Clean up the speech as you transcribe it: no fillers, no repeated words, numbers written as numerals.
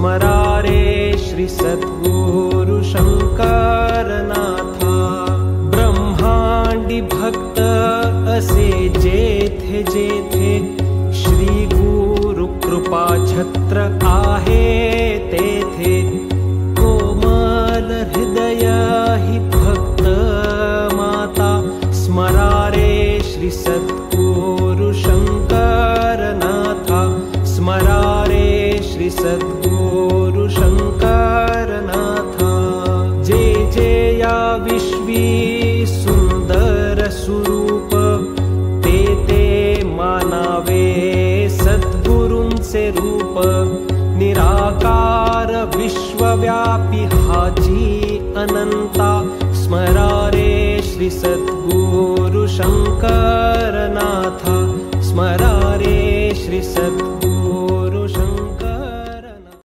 स्मरारे श्री सद्गुरु शंकरनाथा। ब्रह्मांडी भक्त असे जेथे जेथे श्री गुरु कृपा छत्र आहे तेथे। कोमल हृदय ही भक्त माता स्मरारे श्री सद्गुरु शंकरनाथा। स्मरारे श्री सद्गुरु शंकरनाथा। जे जे या विश्वी सुंदर स्वरूप ते ते मानावे सद्गुरूंचे रूप। निराकार विश्वव्यापी हाजी अनंता स्मरारे श्री सद्गुरु शंकरनाथा। स्मरारे श्री सद्गुरु